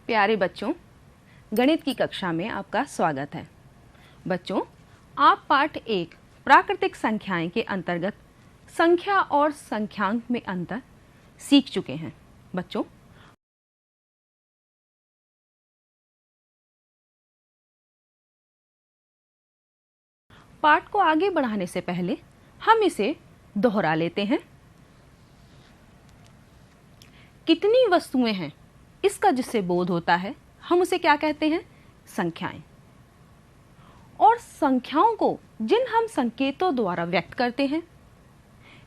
प्यारे बच्चों, गणित की कक्षा में आपका स्वागत है। बच्चों, आप पाठ 1 प्राकृतिक संख्याएं के अंतर्गत संख्या और संख्यांक में अंतर सीख चुके हैं। बच्चों, पाठ को आगे बढ़ाने से पहले हम इसे दोहरा लेते हैं। कितनी वस्तुएं हैं, इसका जिससे बोध होता है हम उसे क्या कहते हैं? संख्याएं। और संख्याओं को जिन हम संकेतों द्वारा व्यक्त करते हैं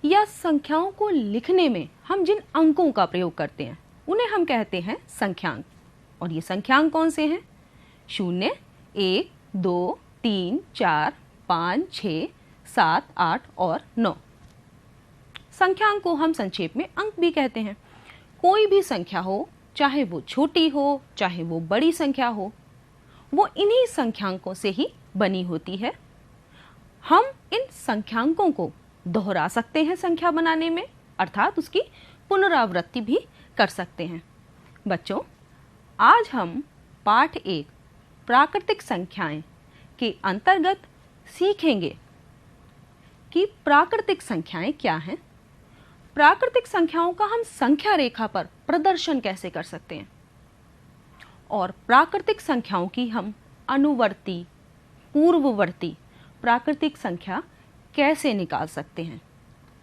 या संख्याओं को लिखने में हम जिन अंकों का प्रयोग करते हैं उन्हें हम कहते हैं संख्यांक। और ये संख्यांक कौन से हैं? 0, 1, 2, 3, 4, 5, 6, 7, 8 और 9। संख्यांक को हम संक्षेप में अंक भी कहते हैं। कोई भी संख्या हो, चाहे वो छोटी हो चाहे वो बड़ी संख्या हो, वो इन्हीं संख्यांकों से ही बनी होती है। हम इन संख्यांकों को दोहरा सकते हैं संख्या बनाने में, अर्थात उसकी पुनरावृत्ति भी कर सकते हैं। बच्चों, आज हम पाठ 1 प्राकृतिक संख्याएं के अंतर्गत सीखेंगे कि प्राकृतिक संख्याएं क्या हैं, प्राकृतिक संख्याओं का हम संख्या रेखा पर प्रदर्शन कैसे कर सकते हैं और प्राकृतिक संख्याओं की हम अनुवर्ती, पूर्ववर्ती प्राकृतिक संख्या कैसे निकाल सकते हैं,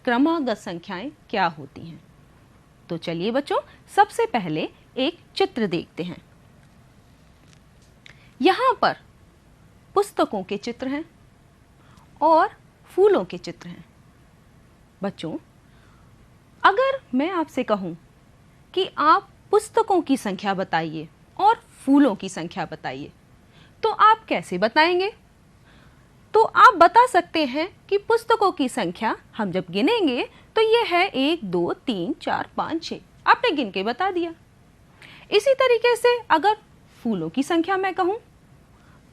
क्रमागत संख्याएं क्या होती हैं। तो चलिए बच्चों, सबसे पहले एक चित्र देखते हैं। यहाँ पर पुस्तकों के चित्र हैं और फूलों के चित्र हैं। बच्चों, अगर मैं आपसे कहूं कि आप पुस्तकों की संख्या बताइए और फूलों की संख्या बताइए, तो आप कैसे बताएंगे? तो आप बता सकते हैं कि पुस्तकों की संख्या हम जब गिनेंगे तो ये है 1, 2, 3, 4, 5, 6। आपने गिन के बता दिया। इसी तरीके से अगर फूलों की संख्या मैं कहूं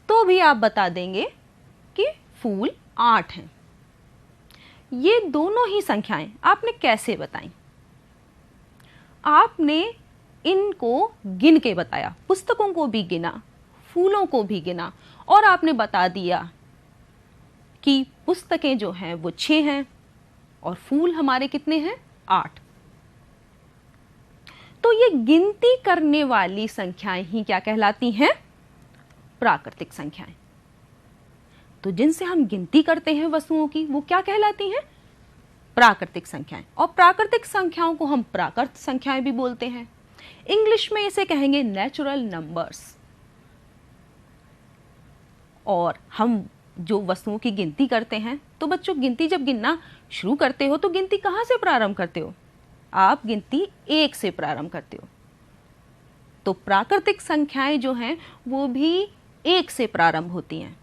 तो भी आप बता देंगे कि फूल 8 हैं। ये दोनों ही संख्याएं आपने कैसे बताई? आपने इनको गिन के बताया, पुस्तकों को भी गिना, फूलों को भी गिना और आपने बता दिया कि पुस्तकें जो हैं वो 6 हैं और फूल हमारे कितने हैं? 8। तो ये गिनती करने वाली संख्याएं ही क्या कहलाती हैं? प्राकृतिक संख्याएं। तो जिनसे हम गिनती करते हैं वस्तुओं की, वो क्या कहलाती हैं? प्राकृतिक संख्याएं। और प्राकृतिक संख्याओं को हम प्राकृत संख्याएं भी बोलते हैं। इंग्लिश में इसे कहेंगे नेचुरल नंबर्स। और हम जो वस्तुओं की गिनती करते हैं, तो बच्चों गिनती जब गिनना शुरू करते हो तो गिनती कहाँ से प्रारंभ करते हो? आप गिनती 1 से प्रारंभ करते हो। तो प्राकृतिक संख्याएं जो हैं वो भी 1 से प्रारंभ होती हैं।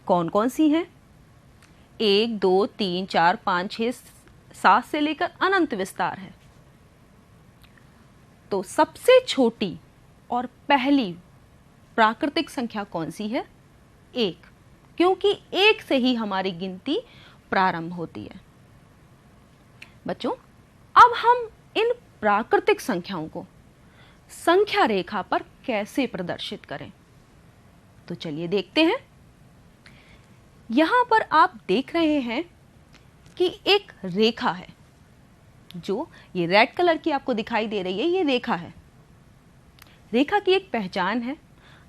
कौन कौन सी हैं? 1, 2, 3, 4, 5, 6, 7 से लेकर अनंत विस्तार है। तो सबसे छोटी और पहली प्राकृतिक संख्या कौन सी है? 1, क्योंकि 1 से ही हमारी गिनती प्रारंभ होती है। बच्चों, अब हम इन प्राकृतिक संख्याओं को संख्या रेखा पर कैसे प्रदर्शित करें, तो चलिए देखते हैं। यहां पर आप देख रहे हैं कि एक रेखा है, जो ये रेड कलर की आपको दिखाई दे रही है, ये रेखा है। रेखा की एक पहचान है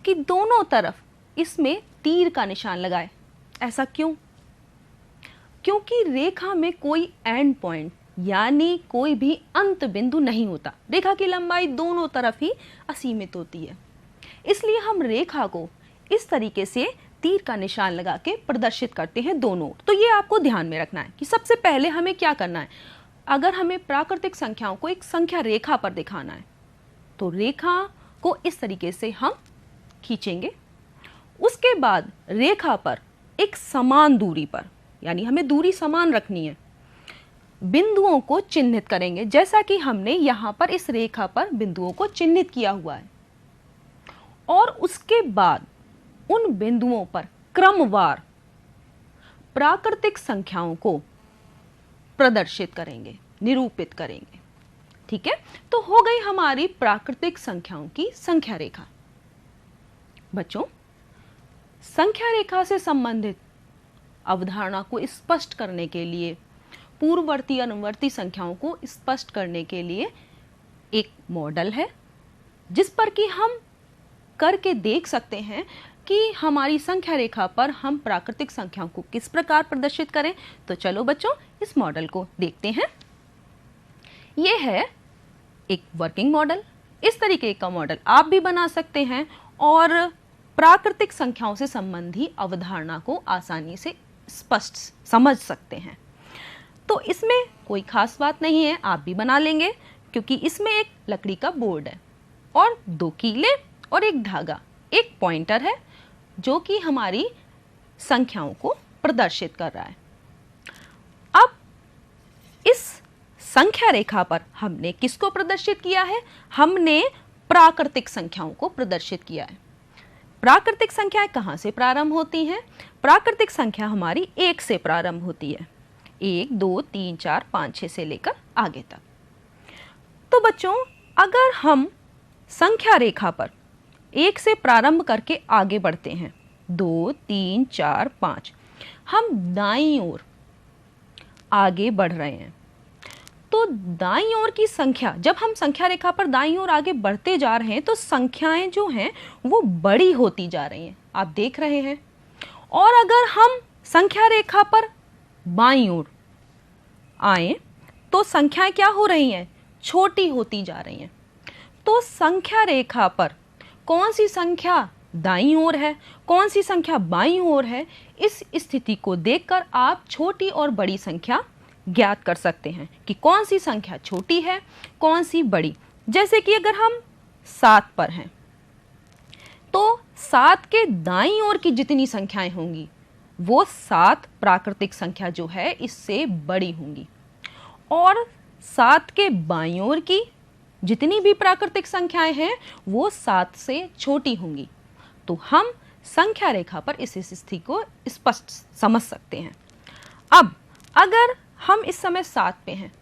कि दोनों तरफ इसमें तीर का निशान लगाए। ऐसा क्यों? क्योंकि रेखा में कोई एंड पॉइंट यानी कोई भी अंत बिंदु नहीं होता। रेखा की लंबाई दोनों तरफ ही असीमित होती है, इसलिए हम रेखा को इस तरीके से तीर का निशान लगा के प्रदर्शित करते हैं दोनों। तो ये आपको ध्यान में रखना है कि सबसे पहले हमें क्या करना है। अगर हमें प्राकृतिक संख्याओं को एक संख्या रेखा पर दिखाना है तो रेखा को इस तरीके से हम खींचेंगे। उसके बाद रेखा पर एक समान दूरी पर, यानी हमें दूरी समान रखनी है, बिंदुओं को चिन्हित करेंगे, जैसा कि हमने यहाँ पर इस रेखा पर बिंदुओं को चिन्हित किया हुआ है। और उसके बाद उन बिंदुओं पर क्रमवार प्राकृतिक संख्याओं को प्रदर्शित करेंगे, निरूपित करेंगे। ठीक है, तो हो गई हमारी प्राकृतिक संख्याओं की संख्या रेखा। बच्चों, संख्या रेखा से संबंधित अवधारणा को स्पष्ट करने के लिए, पूर्ववर्ती अनुवर्ती संख्याओं को स्पष्ट करने के लिए एक मॉडल है जिस पर कि हम करके देख सकते हैं कि हमारी संख्या रेखा पर हम प्राकृतिक संख्याओं को किस प्रकार प्रदर्शित करें। तो चलो बच्चों, इस मॉडल को देखते हैं। यह है एक वर्किंग मॉडल। इस तरीके का मॉडल आप भी बना सकते हैं और प्राकृतिक संख्याओं से संबंधी अवधारणा को आसानी से स्पष्ट समझ सकते हैं। तो इसमें कोई खास बात नहीं है, आप भी बना लेंगे, क्योंकि इसमें एक लकड़ी का बोर्ड है और 2 कीले और एक धागा, एक पॉइंटर है जो कि हमारी संख्याओं को प्रदर्शित कर रहा है। अब इस संख्या रेखा पर हमने किसको प्रदर्शित किया है? हमने प्राकृतिक संख्याओं को प्रदर्शित किया है। प्राकृतिक संख्याएं कहाँ से प्रारंभ होती हैं? प्राकृतिक संख्या हमारी 1 से प्रारंभ होती है, 1 2 3 4 5 6 से लेकर आगे तक। तो बच्चों, अगर हम संख्या रेखा पर 1 से प्रारंभ करके आगे बढ़ते हैं, 2 3 4 5, हम दाईं ओर आगे बढ़ रहे हैं। तो दाईं ओर की संख्या, जब हम संख्या रेखा पर दाईं ओर आगे बढ़ते जा रहे हैं तो संख्याएं जो हैं वो बड़ी होती जा रही हैं, आप देख रहे हैं। और अगर हम संख्या रेखा पर बाईं ओर आए तो संख्याएं क्या हो रही हैं? छोटी होती जा रही हैं। तो संख्या रेखा पर कौन सी संख्या दाईं ओर है, कौन सी संख्या बाईं ओर है, इस स्थिति को देखकर आप छोटी और बड़ी संख्या ज्ञात कर सकते हैं कि कौन सी संख्या छोटी है, कौन सी बड़ी। जैसे कि अगर हम 7 पर हैं तो 7 के दाईं ओर की जितनी संख्याएं होंगी वो 7 प्राकृतिक संख्या जो है इससे बड़ी होंगी, और 7 के बाईं ओर की जितनी भी प्राकृतिक संख्याएं हैं वो 7 से छोटी होंगी। तो हम संख्या रेखा पर इस स्थिति को स्पष्ट समझ सकते हैं। अब अगर हम इस समय 7 पे हैं,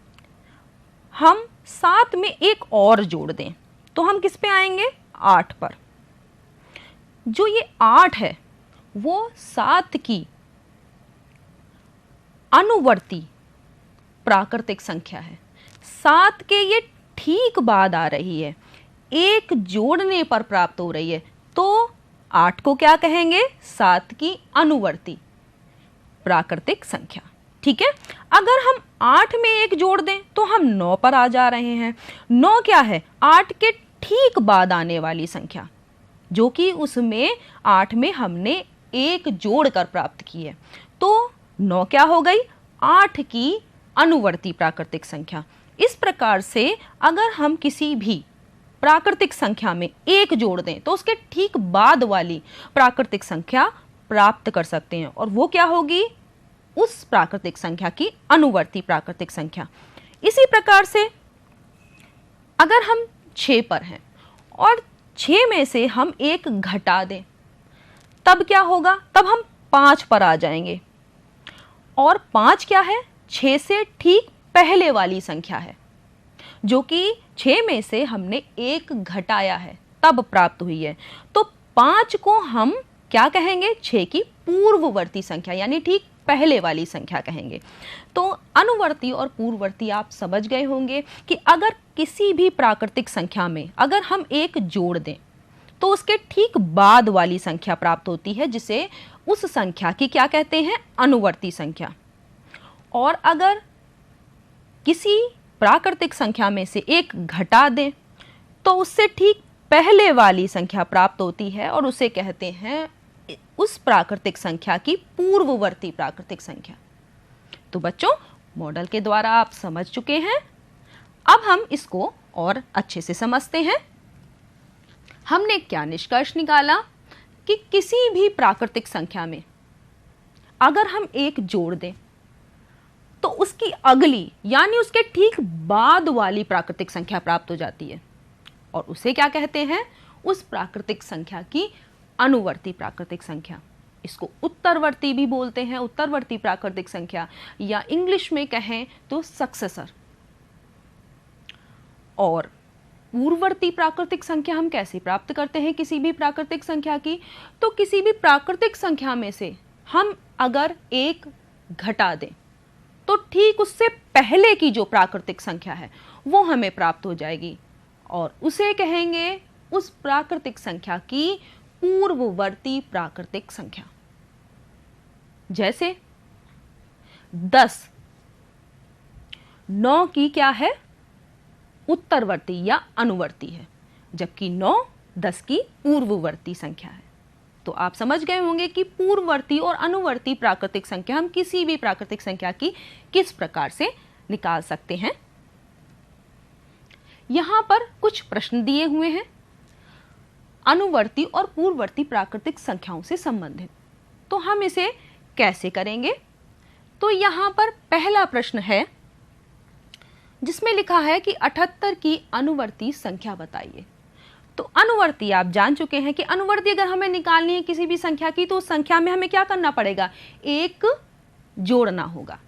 हम 7 में एक और जोड़ दें तो हम किस पे आएंगे? 8 पर। जो ये 8 है वो 7 की अनुवर्ती प्राकृतिक संख्या है। 7 के ये ठीक बाद आ रही है, एक जोड़ने पर प्राप्त हो रही है, तो 8 को क्या कहेंगे? 7 की अनुवर्ती प्राकृतिक संख्या। ठीक है, अगर हम 8 में एक जोड़ दें तो हम 9 पर आ जा रहे हैं। 9 क्या है? 8 के ठीक बाद आने वाली संख्या, जो कि उसमें 8 में हमने एक जोड़ कर प्राप्त की है। तो 9 क्या हो गई? 8 की अनुवर्ती प्राकृतिक संख्या। इस प्रकार से अगर हम किसी भी प्राकृतिक संख्या में एक जोड़ दें तो उसके ठीक बाद वाली प्राकृतिक संख्या प्राप्त कर सकते हैं, और वो क्या होगी? उस प्राकृतिक संख्या की अनुवर्ती प्राकृतिक संख्या। इसी प्रकार से अगर हम 6 पर हैं और 6 में से हम एक घटा दें, तब क्या होगा? तब हम 5 पर आ जाएंगे, और 5 क्या है? 6 से ठीक पहले वाली संख्या है, जो कि 6 में से हमने एक घटाया है तब प्राप्त हुई है। तो 5 को हम क्या कहेंगे? 6 की पूर्ववर्ती संख्या, यानी ठीक पहले वाली संख्या कहेंगे। तो अनुवर्ती और पूर्ववर्ती आप समझ गए होंगे कि अगर किसी भी प्राकृतिक संख्या में अगर हम एक जोड़ दें तो उसके ठीक बाद वाली संख्या प्राप्त होती है, जिसे उस संख्या की क्या कहते हैं? अनुवर्ती संख्या। और अगर किसी प्राकृतिक संख्या में से एक घटा दें तो उससे ठीक पहले वाली संख्या प्राप्त होती है, और उसे कहते हैं उस प्राकृतिक संख्या की पूर्ववर्ती प्राकृतिक संख्या। तो बच्चों, मॉडल के द्वारा आप समझ चुके हैं। अब हम इसको और अच्छे से समझते हैं। हमने क्या निष्कर्ष निकाला कि किसी भी प्राकृतिक संख्या में अगर हम एक जोड़ दें तो उसकी अगली, यानी उसके ठीक बाद वाली प्राकृतिक संख्या प्राप्त हो जाती है, और उसे क्या कहते हैं? उस प्राकृतिक संख्या की अनुवर्ती प्राकृतिक संख्या। इसको उत्तरवर्ती भी बोलते हैं, उत्तरवर्ती प्राकृतिक संख्या, या इंग्लिश में कहें तो सक्सेसर। और पूर्ववर्ती प्राकृतिक संख्या हम कैसे प्राप्त करते हैं किसी भी प्राकृतिक संख्या की? तो किसी भी प्राकृतिक संख्या में से हम अगर एक घटा दें तो ठीक उससे पहले की जो प्राकृतिक संख्या है वो हमें प्राप्त हो जाएगी और उसे कहेंगे उस प्राकृतिक संख्या की पूर्ववर्ती प्राकृतिक संख्या। जैसे 10 9 की क्या है? उत्तरवर्ती या अनुवर्ती है, जबकि 9 10 की पूर्ववर्ती संख्या है। तो आप समझ गए होंगे कि पूर्ववर्ती और अनुवर्ती प्राकृतिक संख्या हम किसी भी प्राकृतिक संख्या की किस प्रकार से निकाल सकते हैं। यहां पर कुछ प्रश्न दिए हुए हैं अनुवर्ती और पूर्ववर्ती प्राकृतिक संख्याओं से संबंधित, तो हम इसे कैसे करेंगे? तो यहां पर पहला प्रश्न है जिसमें लिखा है कि 78 की अनुवर्ती संख्या बताइए। तो अनुवर्ती आप जान चुके हैं कि अनुवर्ती अगर हमें निकालनी है किसी भी संख्या की तो उस संख्या में हमें क्या करना पड़ेगा? एक जोड़ना होगा,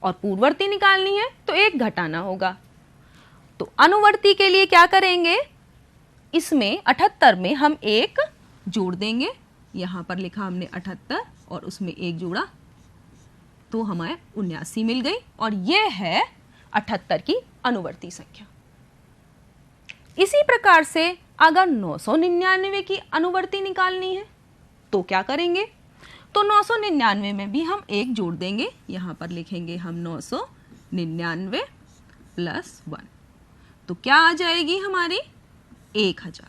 और पूर्ववर्ती निकालनी है तो एक घटाना होगा। तो अनुवर्ती के लिए क्या करेंगे? इसमें 78 में हम एक जोड़ देंगे, यहां पर लिखा हमने 78 और उसमें एक जोड़ा तो हमें 79 मिल गई और यह है 78 की अनुवर्ती संख्या। इसी प्रकार से अगर 999 की अनुवर्ती निकालनी है तो क्या करेंगे? तो 999 में भी हम एक जोड़ देंगे, यहां पर लिखेंगे हम 999 प्लस 1, तो क्या आ जाएगी हमारी 1000।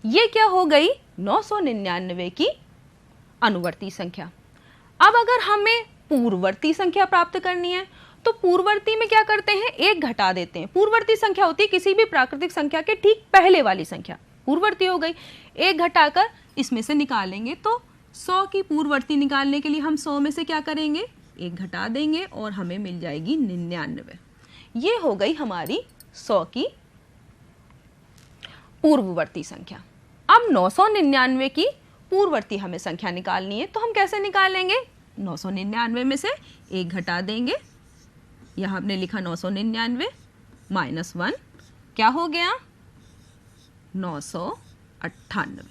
ये क्या हो गई? 999 की अनुवर्ती संख्या। अब अगर हमें पूर्ववर्ती संख्या प्राप्त करनी है तो पूर्ववर्ती में क्या करते हैं? एक घटा देते हैं। पूर्ववर्ती संख्या होती है किसी भी प्राकृतिक संख्या के ठीक पहले वाली संख्या, पूर्ववर्ती हो गई। एक घटाकर इसमें से निकालेंगे तो 100 की पूर्ववर्ती निकालने के लिए हम 100 में से क्या करेंगे? एक घटा देंगे और हमें मिल जाएगी 99। ये हो गई हमारी 100 की पूर्ववर्ती संख्या। अब 999 की पूर्ववर्ती हमें संख्या निकालनी है तो हम कैसे निकालेंगे? 999 में से एक घटा देंगे, यहां हमने लिखा 999 माइनस 1, क्या हो गया? 998।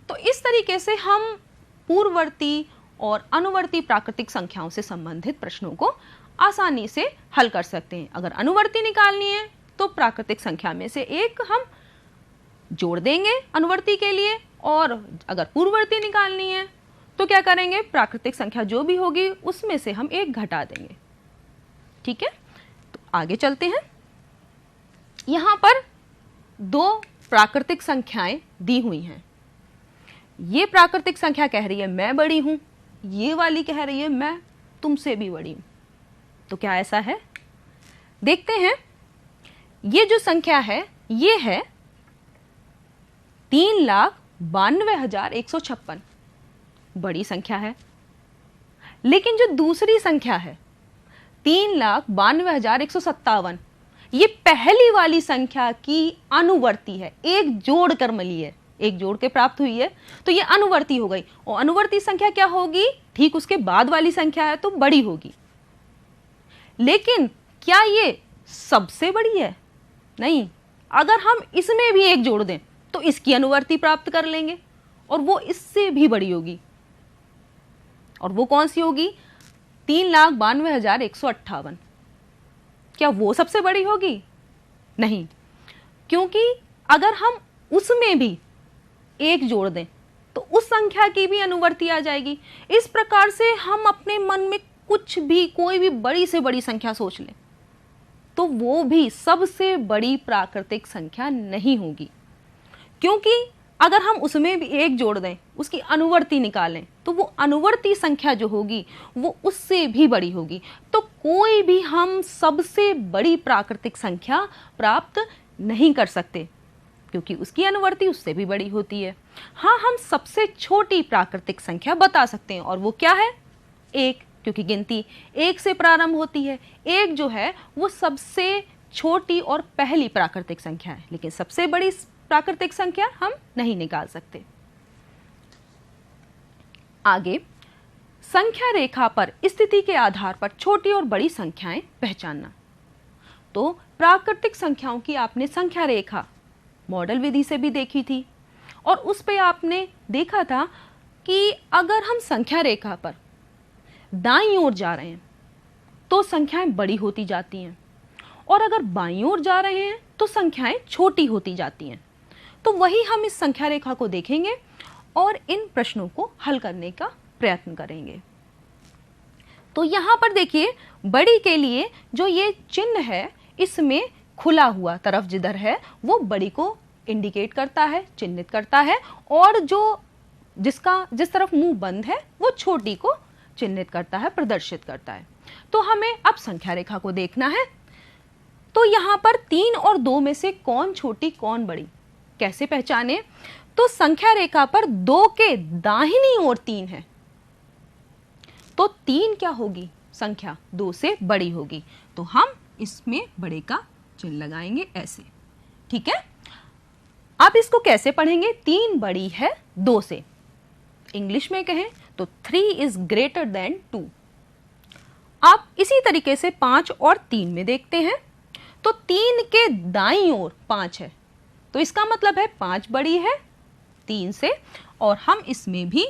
तो इस तरीके से हम पूर्ववर्ती और अनुवर्ती प्राकृतिक संख्याओं से संबंधित प्रश्नों को आसानी से हल कर सकते हैं। अगर अनुवर्ती निकालनी है तो प्राकृतिक संख्या में से एक हम जोड़ देंगे अनुवर्ती के लिए, और अगर पूर्ववर्ती निकालनी है तो क्या करेंगे? प्राकृतिक संख्या जो भी होगी उसमें से हम एक घटा देंगे। ठीक है, तो आगे चलते हैं। यहां पर दो प्राकृतिक संख्याएं दी हुई हैं। ये प्राकृतिक संख्या कह रही है मैं बड़ी हूं, ये वाली कह रही है मैं तुमसे भी बड़ी हूं। तो क्या ऐसा है? देखते हैं। ये जो संख्या है ये है 3,92,156, बड़ी संख्या है। लेकिन जो दूसरी संख्या है 3,92,157, ये पहली वाली संख्या की अनुवर्ती है, एक जोड़ कर मिली है, एक जोड़ के प्राप्त हुई है, तो ये अनुवर्ती हो गई। और अनुवर्ती संख्या क्या होगी? ठीक उसके बाद वाली संख्या है तो बड़ी होगी। लेकिन क्या ये सबसे बड़ी है? नहीं। अगर हम इसमें भी एक जोड़ दें तो इसकी अनुवर्ती प्राप्त कर लेंगे और वो इससे भी बड़ी होगी। और वो कौन सी होगी? 3,92,158। क्या वो सबसे बड़ी होगी? नहीं, क्योंकि अगर हम उसमें भी एक जोड़ दें तो उस संख्या की भी अनुवर्ती आ जाएगी। इस प्रकार से हम अपने मन में कुछ भी, कोई भी बड़ी से बड़ी संख्या सोच लें तो वो भी सबसे बड़ी प्राकृतिक संख्या नहीं होगी, क्योंकि अगर हम उसमें भी एक जोड़ दें, उसकी अनुवर्ती निकालें, तो वो अनुवर्ती संख्या जो होगी वो उससे भी बड़ी होगी। तो कोई भी हम सबसे बड़ी प्राकृतिक संख्या प्राप्त नहीं कर सकते, क्योंकि उसकी अनुवर्ती उससे भी बड़ी होती है। हाँ, हम सबसे छोटी प्राकृतिक संख्या बता सकते हैं, और वो क्या है? एक, क्योंकि गिनती एक से प्रारंभ होती है। एक जो है वो सबसे छोटी और पहली प्राकृतिक संख्या है, लेकिन सबसे बड़ी प्राकृतिक संख्या हम नहीं निकाल सकते। आगे, संख्या रेखा पर स्थिति के आधार पर छोटी और बड़ी संख्याएं पहचानना। तो प्राकृतिक संख्याओं की आपने संख्या रेखा मॉडल विधि से भी देखी थी और उस पे आपने देखा था कि अगर हम संख्या रेखा पर दाईं ओर जा रहे हैं तो संख्याएं बड़ी होती जाती हैं और अगर बाईं ओर जा रहे हैं तो संख्याएं छोटी होती जाती हैं। तो वही हम इस संख्या रेखा को देखेंगे और इन प्रश्नों को हल करने का प्रयत्न करेंगे। तो यहाँ पर देखिए, बड़ी के लिए जो ये चिन्ह है इसमें खुला हुआ तरफ जिधर है वो बड़ी को इंडिकेट करता है, चिन्हित करता है, और जो जिस तरफ मुंह बंद है वो छोटी को चिन्हित करता है, प्रदर्शित करता है। तो हमें अब संख्या रेखा को देखना है। तो यहाँ पर 3 और 2 में से कौन छोटी कौन बड़ी कैसे पहचाने? तो संख्या रेखा पर 2 के दाहिनी ओर 3 है तो 3 क्या होगी? संख्या 2 से बड़ी होगी। तो हम इसमें बड़े का चिन्ह लगाएंगे ऐसे, ठीक है। अब इसको कैसे पढ़ेंगे? 3 बड़ी है 2 से। इंग्लिश में कहें तो 3 इज ग्रेटर देन 2। अब इसी तरीके से 5 और 3 में देखते हैं। तो 3 के दाईं ओर 5 है तो इसका मतलब है 5 बड़ी है 3 से, और हम इसमें भी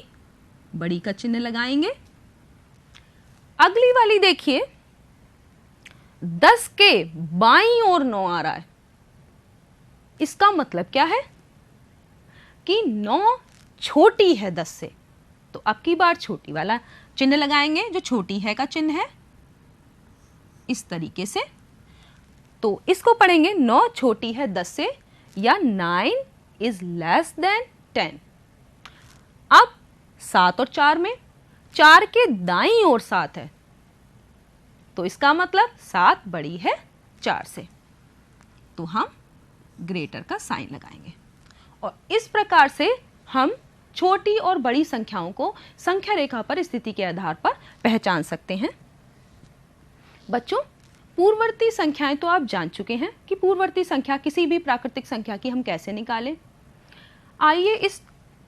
बड़ी का चिन्ह लगाएंगे। अगली वाली देखिए, 10 के बाईं ओर 9 आ रहा है। इसका मतलब क्या है कि 9 छोटी है 10 से। तो अब की बार छोटी वाला चिन्ह लगाएंगे, जो छोटी है का चिन्ह है, इस तरीके से। तो इसको पढ़ेंगे 9 छोटी है 10 से, या 9 इज लेस देन 10। अब 7 और 4 में 4 के दाईं ओर 7 है तो इसका मतलब 7 बड़ी है 4 से। तो हम ग्रेटर का साइन लगाएंगे और इस प्रकार से हम छोटी और बड़ी संख्याओं को संख्या रेखा पर स्थिति के आधार पर पहचान सकते हैं। बच्चों, पूर्ववर्ती संख्याएं तो आप जान चुके हैं कि पूर्ववर्ती संख्या किसी भी प्राकृतिक संख्या की हम कैसे निकालें। आइए इस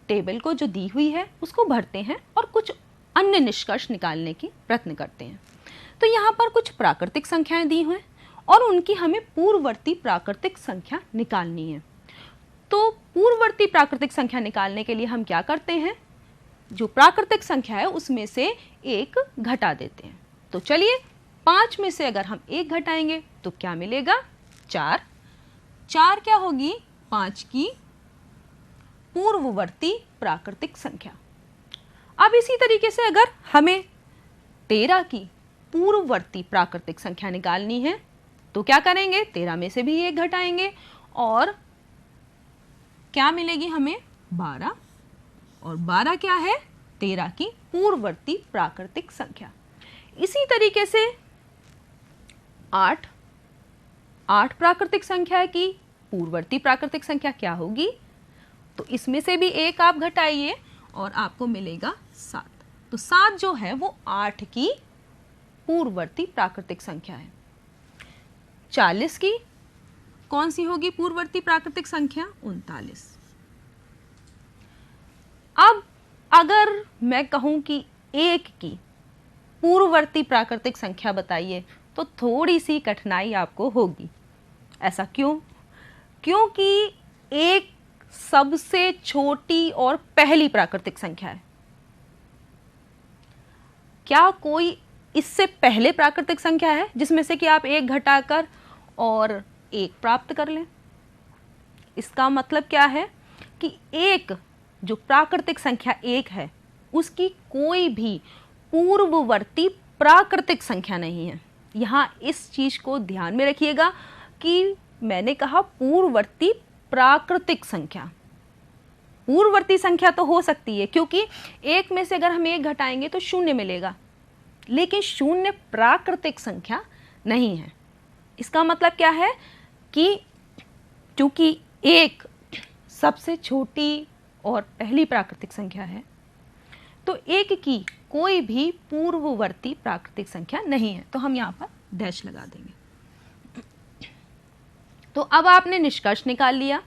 टेबल को जो दी हुई है उसको भरते हैं और कुछ अन्य निष्कर्ष निकालने की प्रयत्न करते हैं। तो यहाँ पर कुछ प्राकृतिक संख्याएं दी हुई हैं और उनकी हमें पूर्ववर्ती प्राकृतिक संख्या निकालनी है। तो पूर्ववर्ती प्राकृतिक संख्या निकालने के लिए हम क्या करते हैं? जो प्राकृतिक संख्या है उसमें से एक घटा देते हैं। तो चलिए, 5 में से अगर हम 1 घटाएंगे तो क्या मिलेगा? 4। 4 क्या होगी? 5 की पूर्ववर्ती प्राकृतिक संख्या। अब इसी तरीके से अगर हमें 13 की पूर्ववर्ती प्राकृतिक संख्या निकालनी है तो क्या करेंगे? 13 में से भी 1 घटाएंगे और क्या मिलेगी हमें? 12। और 12 क्या है? 13 की पूर्ववर्ती प्राकृतिक संख्या। इसी तरीके से 8 प्राकृतिक संख्या की पूर्ववर्ती प्राकृतिक संख्या क्या होगी? तो इसमें से भी 1 आप घटाइए और आपको मिलेगा 7। तो 7 जो है वो 8 की पूर्ववर्ती प्राकृतिक संख्या है। 40 की कौन सी होगी पूर्ववर्ती प्राकृतिक संख्या? 39। अब अगर मैं कहूं कि 1 की पूर्ववर्ती प्राकृतिक संख्या बताइए तो थोड़ी सी कठिनाई आपको होगी। ऐसा क्यों? क्योंकि 1 सबसे छोटी और पहली प्राकृतिक संख्या है। क्या कोई इससे पहले प्राकृतिक संख्या है जिसमें से कि आप 1 घटाकर और 1 प्राप्त कर लें? इसका मतलब क्या है कि 1 जो प्राकृतिक संख्या 1 है उसकी कोई भी पूर्ववर्ती प्राकृतिक संख्या नहीं है। यहाँ इस चीज को ध्यान में रखिएगा कि मैंने कहा पूर्ववर्ती प्राकृतिक संख्या। पूर्ववर्ती संख्या तो हो सकती है क्योंकि 1 में से अगर हम 1 घटाएंगे तो 0 मिलेगा, लेकिन 0 प्राकृतिक संख्या नहीं है। इसका मतलब क्या है कि क्योंकि 1 सबसे छोटी और पहली प्राकृतिक संख्या है तो 1 की कोई भी पूर्ववर्ती प्राकृतिक संख्या नहीं है। तो हम यहाँ पर डैश लगा देंगे। तो अब आपने निष्कर्ष निकाल लिया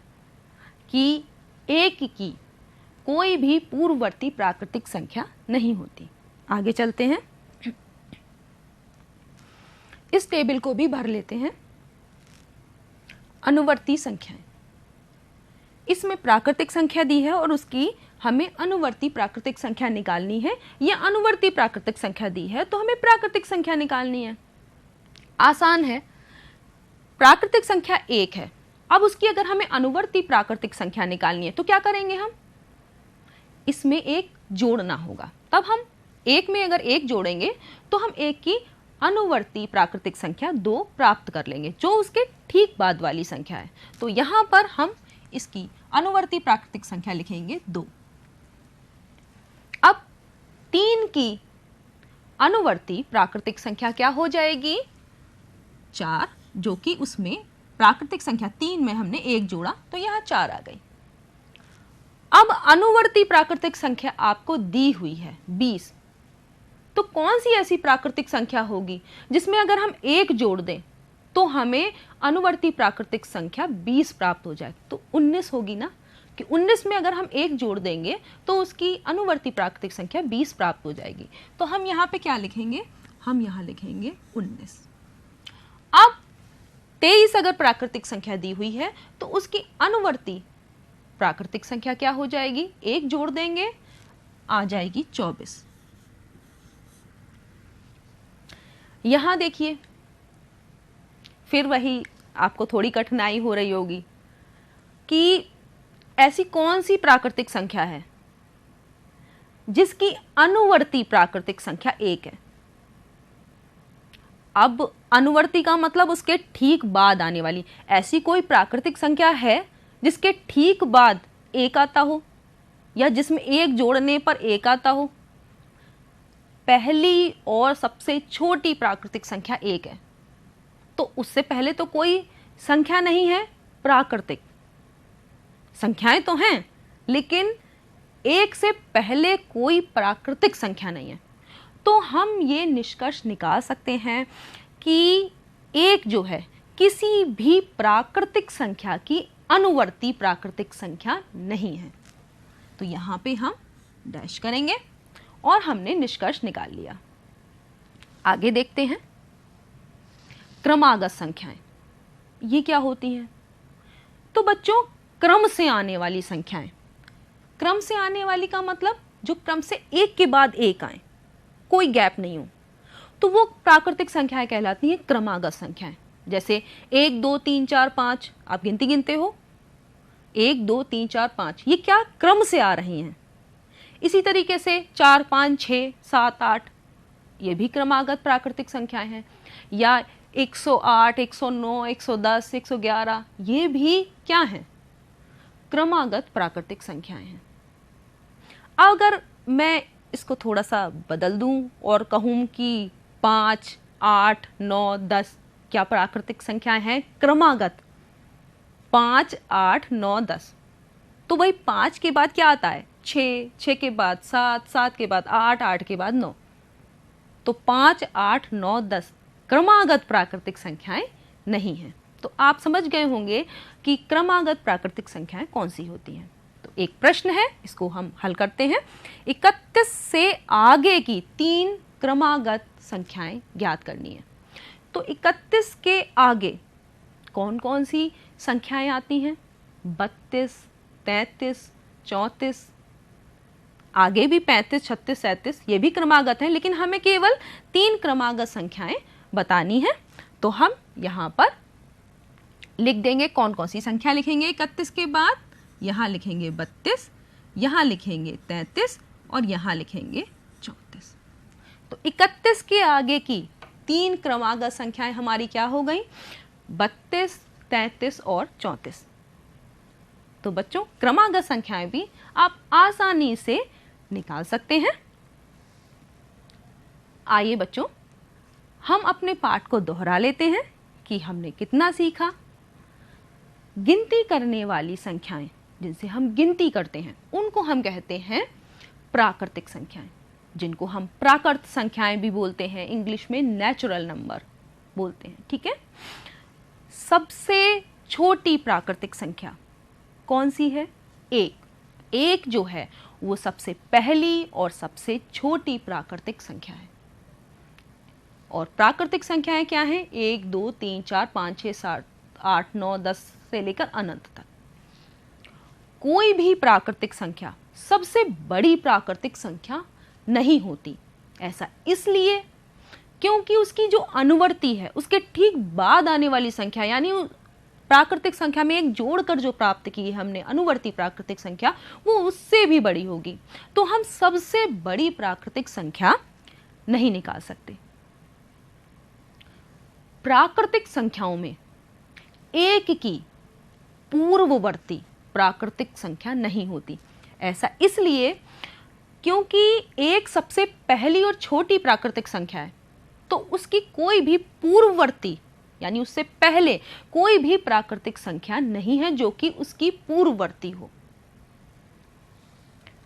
कि 1 की कोई भी पूर्ववर्ती प्राकृतिक संख्या नहीं होती। आगे चलते हैं, इस टेबल को भी भर लेते हैं। अनुवर्ती संख्याएं। इसमें प्राकृतिक संख्या दी है और उसकी हमें अनुवर्ती प्राकृतिक संख्या निकालनी है, या अनुवर्ती प्राकृतिक संख्या दी है तो हमें प्राकृतिक संख्या निकालनी है। आसान है। प्राकृतिक संख्या 1 है, अब उसकी अगर हमें अनुवर्ती प्राकृतिक संख्या निकालनी है तो क्या करेंगे हम, इसमें एक जोड़ना होगा। तब हम 1 में अगर 1 जोड़ेंगे तो हम 1 की अनुवर्ती प्राकृतिक संख्या 2 प्राप्त कर लेंगे, जो उसके ठीक बाद वाली संख्या है। तो यहां पर हम इसकी अनुवर्ती प्राकृतिक संख्या लिखेंगे 2। अब 3 की अनुवर्ती प्राकृतिक संख्या क्या हो जाएगी, 4, जो कि उसमें प्राकृतिक संख्या 3 में हमने 1 जोड़ा तो यहां 4 आ गई। अब अनुवर्ती प्राकृतिक संख्या आपको दी हुई है 20, तो कौन सी ऐसी प्राकृतिक संख्या होगी जिसमें अगर हम 1 जोड़ दें तो हमें अनुवर्ती प्राकृतिक संख्या 20 प्राप्त हो जाए, तो 19 होगी ना, कि 19 में अगर हम 1 जोड़ देंगे तो उसकी अनुवर्ती प्राकृतिक संख्या 20 प्राप्त हो जाएगी। तो हम यहाँ पे क्या लिखेंगे, हम यहाँ लिखेंगे 19। अब 23 अगर प्राकृतिक संख्या दी हुई है तो उसकी अनुवर्ती प्राकृतिक संख्या क्या हो जाएगी, 1 जोड़ देंगे आ जाएगी 24। यहां देखिए फिर वही आपको थोड़ी कठिनाई हो रही होगी कि ऐसी कौन सी प्राकृतिक संख्या है जिसकी अनुवर्ती प्राकृतिक संख्या 1 है। अब अनुवर्ती का मतलब उसके ठीक बाद आने वाली, ऐसी कोई प्राकृतिक संख्या है जिसके ठीक बाद 1 आता हो या जिसमें 1 जोड़ने पर 1 आता हो। पहली और सबसे छोटी प्राकृतिक संख्या 1 है, तो उससे पहले तो कोई संख्या नहीं है। प्राकृतिक संख्याएं तो हैं लेकिन 1 से पहले कोई प्राकृतिक संख्या नहीं है। तो हम ये निष्कर्ष निकाल सकते हैं कि 1 जो है किसी भी प्राकृतिक संख्या की अनुवर्ती प्राकृतिक संख्या नहीं है। तो यहां पे हम डैश करेंगे और हमने निष्कर्ष निकाल लिया। आगे देखते हैं क्रमागत संख्याएं, ये क्या होती हैं। तो बच्चों क्रम से आने वाली संख्याएं, क्रम से आने वाली का मतलब जो क्रम से एक के बाद एक आए, कोई गैप नहीं हो, तो वो प्राकृतिक संख्याएं कहलाती हैं क्रमागत संख्याएं। जैसे 1 2 3 4 5 आप गिनती गिनते हो, 1 2 3 4 5, ये क्या क्रम से आ रही हैं। इसी तरीके से 4 5 6 7 8 ये भी क्रमागत प्राकृतिक संख्याएं हैं। या 108 109 110 111 ये भी क्या हैं, क्रमागत प्राकृतिक संख्याएं हैं। अगर मैं इसको थोड़ा सा बदल दूं और कहूं कि 5 8 9 10 क्या प्राकृतिक संख्याएं हैं, क्रमागत 5 8 9 10, तो वही 5 के बाद क्या आता है 6, 6 के बाद 7, 7 के बाद 8, 8 के बाद 9, तो 5 8 9 10 क्रमागत प्राकृतिक संख्याएं नहीं हैं। तो आप समझ गए होंगे कि क्रमागत प्राकृतिक संख्याएं कौन सी होती हैं। तो एक प्रश्न है, इसको हम हल करते हैं। 31 से आगे की 3 क्रमागत संख्याएं ज्ञात करनी है। तो 31 के आगे कौन कौन सी संख्याएं आती हैं, 32 33 34, आगे भी 35 36 37 ये भी क्रमागत हैं, लेकिन हमें केवल 3 क्रमागत संख्याएं बतानी है। तो हम यहाँ पर लिख देंगे कौन कौन सी संख्या लिखेंगे 31 के बाद, यहाँ लिखेंगे 32, यहाँ लिखेंगे 33 और यहाँ लिखेंगे 34। तो 31 के आगे की 3 क्रमागत संख्याएं हमारी क्या हो गई, 32 33 और 34। तो बच्चों क्रमागत संख्याएं भी आप आसानी से निकाल सकते हैं। आइए बच्चों हम अपने पाठ को दोहरा लेते हैं कि हमने कितना सीखा। गिनती करने वाली संख्याएं जिनसे हम गिनती करते हैं उनको हम कहते हैं प्राकृतिक संख्याएं, जिनको हम प्राकृत संख्याएं भी बोलते हैं, इंग्लिश में नेचुरल नंबर बोलते हैं। ठीक है, सबसे छोटी प्राकृतिक संख्या कौन सी है, 1। 1 जो है वो सबसे पहली और सबसे छोटी प्राकृतिक संख्या है। और प्राकृतिक संख्याएं क्या हैं, 1 2 3 4 5 6 7 8, 9, 10 से लेकर अनंत तक। कोई भी प्राकृतिक संख्या सबसे बड़ी प्राकृतिक संख्या नहीं होती। ऐसा इसलिए क्योंकि उसकी जो अनुवर्ती है, उसके ठीक बाद आने वाली संख्या, यानी प्राकृतिक संख्या में एक जोड़कर जो प्राप्त की है हमने अनुवर्ती प्राकृतिक संख्या, वो उससे भी बड़ी होगी। तो हम सबसे बड़ी प्राकृतिक संख्या नहीं निकाल सकते। प्राकृतिक संख्याओं में एक की पूर्ववर्ती प्राकृतिक संख्या नहीं होती। ऐसा इसलिए क्योंकि एक सबसे पहली और छोटी प्राकृतिक संख्या है, तो उसकी कोई भी पूर्ववर्ती यानी उससे पहले कोई भी प्राकृतिक संख्या नहीं है जो कि उसकी पूर्ववर्ती हो।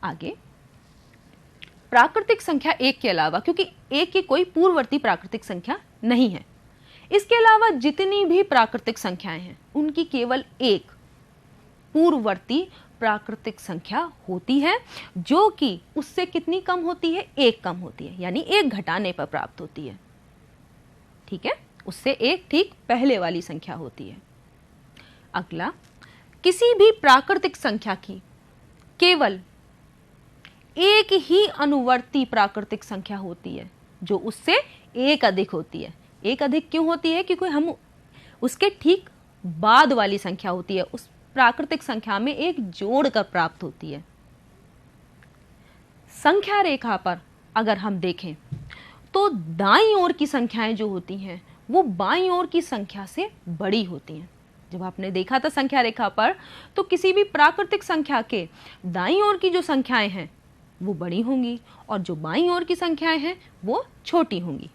आगे प्राकृतिक संख्या एक के अलावा, क्योंकि एक की कोई पूर्ववर्ती प्राकृतिक संख्या नहीं है, इसके अलावा जितनी भी प्राकृतिक संख्याएं हैं उनकी केवल एक पूर्ववर्ती प्राकृतिक संख्या होती है, जो कि उससे कितनी कम होती है? एक कम होती है, यानी एक घटाने पर प्राप्त होती है। ठीक है, उससे एक ठीक पहले वाली संख्या होती है। अगला, किसी भी प्राकृतिक संख्या की केवल एक ही अनुवर्ती प्राकृतिक संख्या होती है जो उससे एक अधिक होती है। एक अधिक क्यों होती है? क्योंकि हम उसके ठीक बाद वाली संख्या होती है, उस प्राकृतिक संख्या में एक जोड़कर प्राप्त होती है। संख्या रेखा पर अगर हम देखें तो दाईं ओर की संख्याएं जो होती हैं वो बाईं ओर की संख्या से बड़ी होती हैं। जब आपने देखा था संख्या रेखा पर, तो किसी भी प्राकृतिक संख्या के दाईं ओर की जो संख्याएं हैं वो बड़ी होंगी और जो बाईं ओर की संख्याएं हैं वो छोटी होंगी।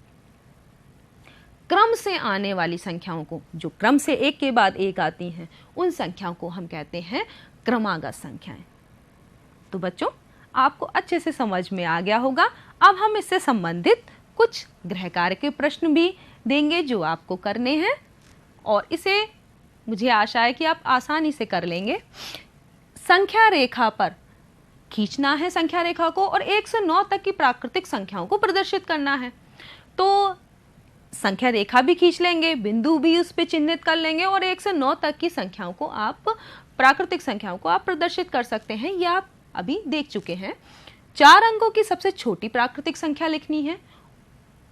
क्रम से आने वाली संख्याओं को, जो क्रम से एक के बाद एक आती हैं, उन संख्याओं को हम कहते हैं क्रमागत संख्याएं। तो बच्चों, आपको अच्छे से समझ में आ गया होगा। अब हम इससे संबंधित कुछ गृह कार्य के प्रश्न भी देंगे जो आपको करने हैं, और इसे मुझे आशा है कि आप आसानी से कर लेंगे। संख्या रेखा पर खींचना है संख्या रेखा को, और 1 से 9 तक की प्राकृतिक संख्याओं को प्रदर्शित करना है। तो संख्या रेखा भी खींच लेंगे, बिंदु भी उस पर चिन्हित कर लेंगे, और 1 से 9 तक की संख्याओं को आप, प्राकृतिक संख्याओं को आप प्रदर्शित कर सकते हैं। यह आप अभी देख चुके हैं। 4 अंकों की सबसे छोटी प्राकृतिक संख्या लिखनी है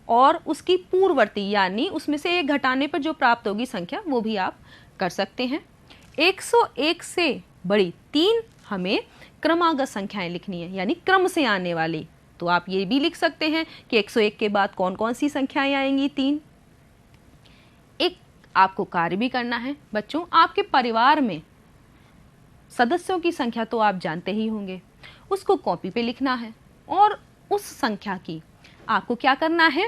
और उसकी पूर्ववर्ती यानी उसमें से एक घटाने पर जो प्राप्त होगी संख्या, वो भी आप कर सकते हैं। 101 से बड़ी 3 हमें क्रमागत संख्याएं लिखनी है, यानी क्रम से आने वाली। तो आप ये भी लिख सकते हैं कि 101 के बाद कौन कौन सी संख्याएं आएंगी? 3। एक आपको कार्य भी करना है बच्चों। आपके परिवार में सदस्यों की संख्या तो आप जानते ही होंगे, उसको कॉपी पे लिखना है, और उस संख्या की आपको क्या करना है?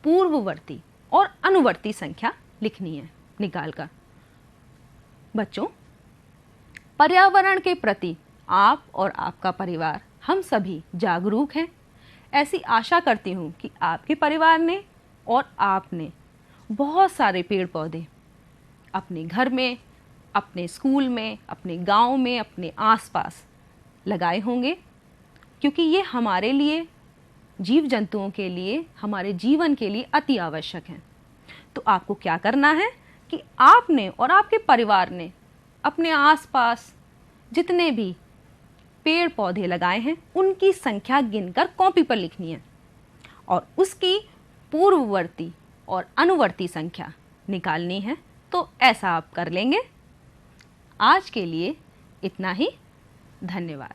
पूर्ववर्ती और अनुवर्ती संख्या लिखनी है निकालकर। बच्चों, पर्यावरण के प्रति आप और आपका परिवार, हम सभी जागरूक हैं। ऐसी आशा करती हूँ कि आपके परिवार ने और आपने बहुत सारे पेड़ पौधे अपने घर में, अपने स्कूल में, अपने गांव में, अपने आसपास लगाए होंगे, क्योंकि ये हमारे लिए, जीव जंतुओं के लिए, हमारे जीवन के लिए अति आवश्यक हैं। तो आपको क्या करना है कि आपने और आपके परिवार ने अपने आसपास जितने भी पेड़ पौधे लगाए हैं उनकी संख्या गिनकर कॉपी पर लिखनी है, और उसकी पूर्ववर्ती और अनुवर्ती संख्या निकालनी है। तो ऐसा आप कर लेंगे। आज के लिए इतना ही। धन्यवाद।